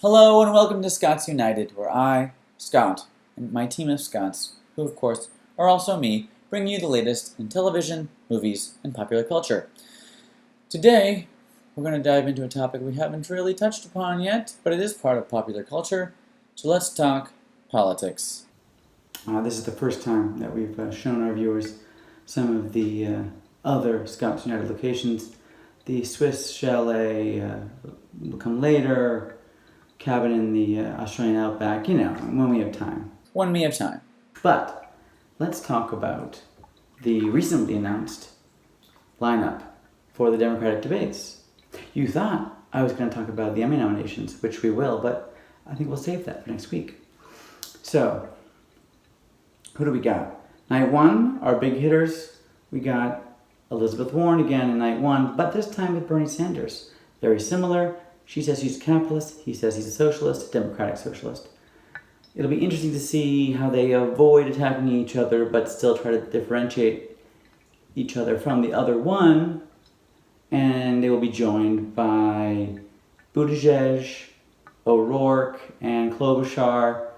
Hello and welcome to Scots United, where I, Scott, and my team of Scots, who of course are also me, bring you the latest in television, movies, and popular culture. Today, we're going to dive into a topic we haven't really touched upon yet, but it is part of popular culture, so let's talk politics. This is the first time that we've shown our viewers some of the other Scots United locations. The Swiss chalet will come later, cabin in the Australian outback, when we have time. When we have time. But let's talk about the recently announced lineup for the Democratic debates. You thought I was going to talk about the Emmy nominations, which we will, but I think we'll save that for next week. So, who do we got? Night one, our big hitters, we got Elizabeth Warren again in night one, but this time with Bernie Sanders. Very similar. She says she's a capitalist, he says he's a socialist, democratic socialist. It'll be interesting to see how they avoid attacking each other, but still try to differentiate each other from the other one. And they will be joined by Buttigieg, O'Rourke, and Klobuchar,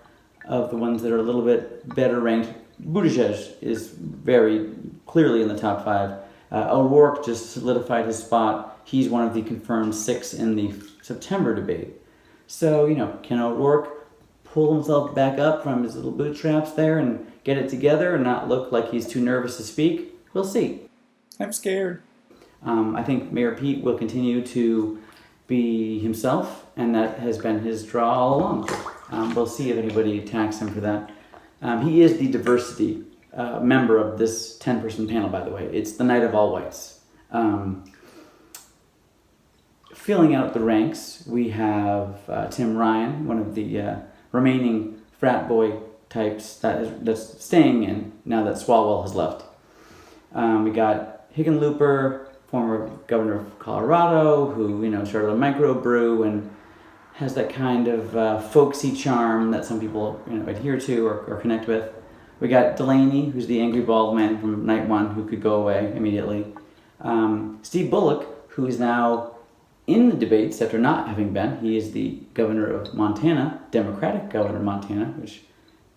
of the ones that are a little bit better ranked. Buttigieg is very clearly in the top 5. O'Rourke just solidified his spot. He's one of the confirmed 6 in the September debate. So, can O'Rourke pull himself back up from his little bootstraps there and get it together and not look like he's too nervous to speak? We'll see. I'm scared. I think Mayor Pete will continue to be himself, and that has been his draw all along. We'll see if anybody attacks him for that. He is the diversity member of this 10-person panel, by the way. It's the night of all whites. Filling out the ranks, we have Tim Ryan, one of the remaining frat boy types that's staying in now that Swalwell has left. We got Hickenlooper, former governor of Colorado, who started a microbrew and has that kind of folksy charm that some people adhere to or connect with. We got Delaney, who's the angry bald man from night one, who could go away immediately. Steve Bullock, who is now in the debates after not having been. He is the governor of Montana, Democratic governor of Montana, which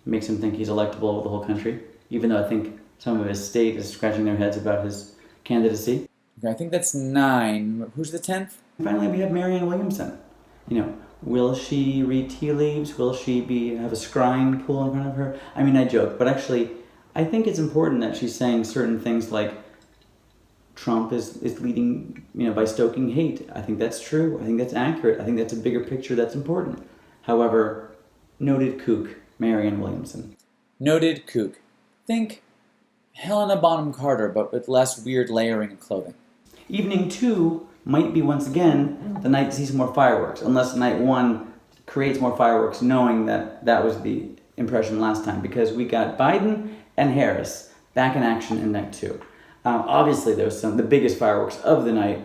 makes him think he's electable over the whole country, even though I think some of his state is scratching their heads about his candidacy. Okay, I think that's 9. Who's the 10th? Finally, we have Marianne Williamson. Will she read tea leaves? Will she have a scrying pool in front of her? I mean, I joke, but actually, I think it's important that she's saying certain things like Trump is leading, by stoking hate. I think that's true. I think that's accurate. I think that's a bigger picture that's important. However, noted kook, Marianne Williamson. Noted kook. Think Helena Bonham Carter, but with less weird layering and clothing. Evening 2 might be once again the night to see some more fireworks, unless night 1 creates more fireworks, knowing that was the impression last time, because we got Biden and Harris back in action in night 2. Obviously, the biggest fireworks of the night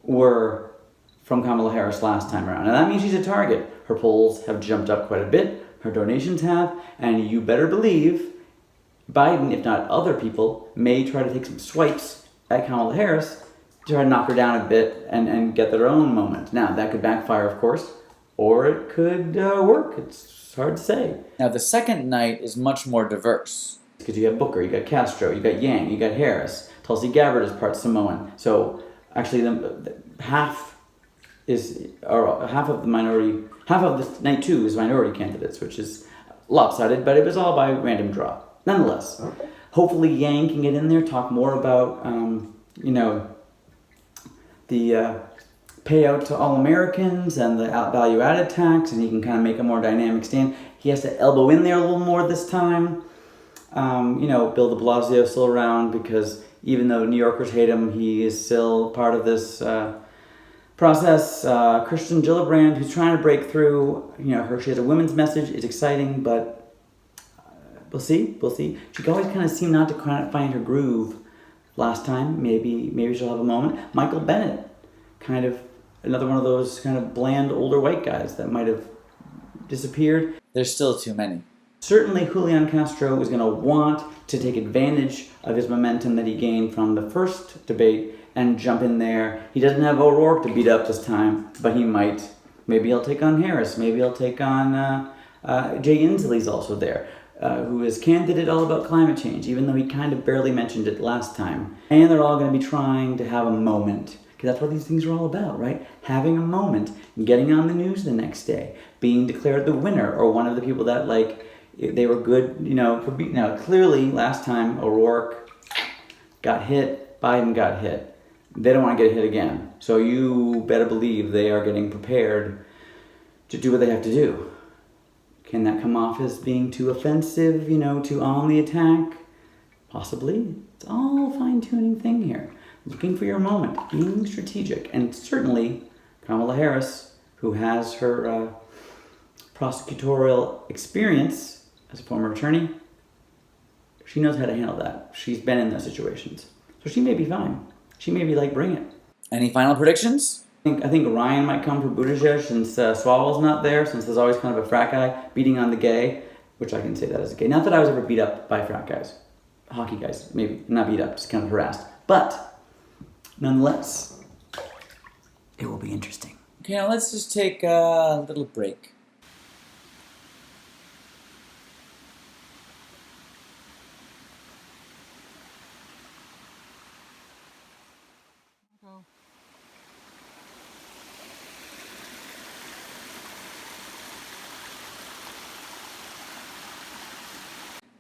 were from Kamala Harris last time around, and that means she's a target. Her polls have jumped up quite a bit, her donations have, and you better believe Biden, if not other people, may try to take some swipes at Kamala Harris to try to knock her down a bit and get their own moment. Now, that could backfire, of course, or it could work. It's hard to say. Now, the second night is much more diverse. Because you got Booker, you got Castro, you got Yang, you got Harris. Tulsi Gabbard is part Samoan. So, actually, half of the night 2 is minority candidates, which is lopsided, but it was all by random draw. Nonetheless, hopefully Yang can get in there, talk more about, the payout to all Americans and the value-added tax, and he can kind of make a more dynamic stand. He has to elbow in there a little more this time. Bill de Blasio still around, because even though New Yorkers hate him, he is still part of this process. Kristen Gillibrand, who's trying to break through, she has a women's message. It's exciting, but we'll see. She always kind of seemed not to kind of find her groove last time. Maybe she'll have a moment. Michael Bennett, kind of another one of those kind of bland older white guys that might have disappeared. There's still too many. Certainly Julian Castro is going to want to take advantage of his momentum that he gained from the first debate and jump in there. He doesn't have O'Rourke to beat up this time, but he might Maybe he'll take on Harris. Maybe he'll take on Jay Inslee's also there, who is candid all about climate change, even though he kind of barely mentioned it last time. And they're all going to be trying to have a moment, because that's what these things are all about, right? Having a moment, getting on the news the next day, being declared the winner, or one of the people that, like, they were good, for beating. Now, clearly, last time, O'Rourke got hit, Biden got hit. They don't want to get hit again. So you better believe they are getting prepared to do what they have to do. Can that come off as being too offensive, too on the attack? Possibly. It's all fine-tuning thing here. Looking for your moment, being strategic. And certainly, Kamala Harris, who has her prosecutorial experience as a former attorney, she knows how to handle that. She's been in those situations. So she may be fine. She may be like, bring it. Any final predictions? I think Ryan might come for Buttigieg since Swalwell's not there, since there's always kind of a frat guy beating on the gay, which I can say that as a gay. Not that I was ever beat up by frat guys. Hockey guys, maybe. Not beat up, just kind of harassed. But, nonetheless, it will be interesting. Okay, now let's just take a little break.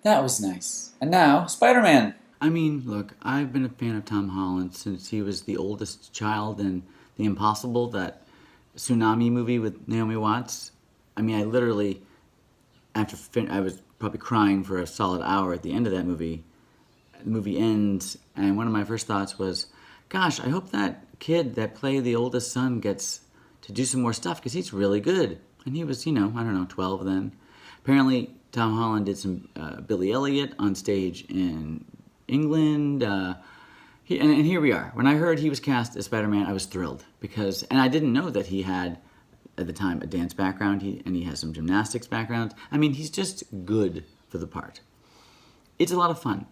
That was nice. And now, Spider-Man. I mean, look, I've been a fan of Tom Holland since he was the oldest child in The Impossible, that tsunami movie with Naomi Watts. I mean, I literally, I was probably crying for a solid hour at the end of that movie. The movie ends, and one of my first thoughts was, gosh, I hope that kid that played the oldest son gets to do some more stuff, because he's really good. And he was, 12 then. Apparently, Tom Holland did some Billy Elliot on stage in England. And here we are. When I heard he was cast as Spider-Man, I was thrilled. And I didn't know that he had, at the time, a dance background, and he has some gymnastics background. I mean, he's just good for the part. It's a lot of fun.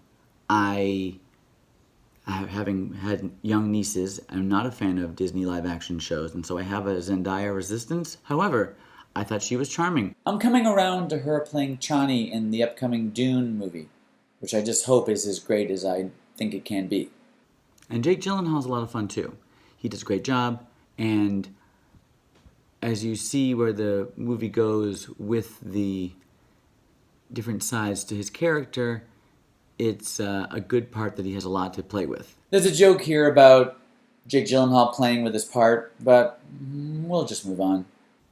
Having had young nieces, I'm not a fan of Disney live-action shows, and so I have a Zendaya resistance. However, I thought she was charming. I'm coming around to her playing Chani in the upcoming Dune movie, which I just hope is as great as I think it can be. And Jake Gyllenhaal's a lot of fun, too. He does a great job, and as you see where the movie goes with the different sides to his character, it's a good part that he has a lot to play with. There's a joke here about Jake Gyllenhaal playing with his part, but we'll just move on.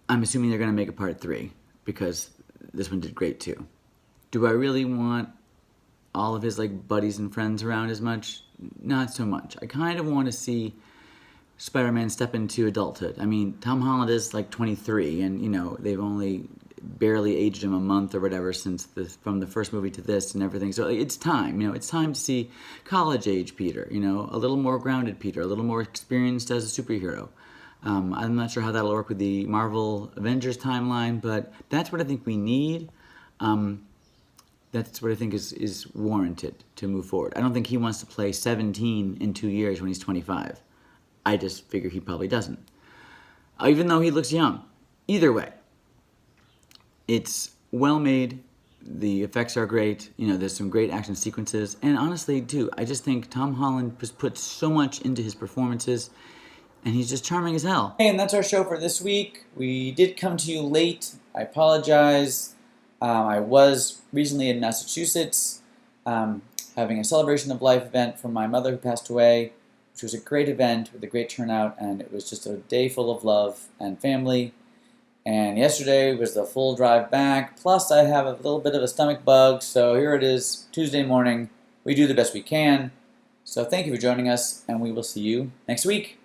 I'm assuming they're going to make a part 3, because this one did great too. Do I really want all of his buddies and friends around as much? Not so much. I kind of want to see Spider-Man step into adulthood. I mean, Tom Holland is 23, and they've only barely aged him a month or whatever from the first movie to this and everything. So it's time. It's time to see college-age Peter. A little more grounded Peter, a little more experienced as a superhero. I'm not sure how that'll work with the Marvel Avengers timeline, but that's what I think we need. That's what I think is warranted to move forward. I don't think he wants to play 17 in 2 years when he's 25. I just figure he probably doesn't. Even though he looks young. Either way, it's well made. The effects are great. There's some great action sequences. And honestly, too, I just think Tom Holland just puts so much into his performances. And he's just charming as hell. Hey, and that's our show for this week. We did come to you late. I apologize. I was recently in Massachusetts having a celebration of life event for my mother who passed away, which was a great event with a great turnout, and it was just a day full of love and family. And yesterday was the full drive back. Plus, I have a little bit of a stomach bug, so here it is, Tuesday morning. We do the best we can. So thank you for joining us, and we will see you next week.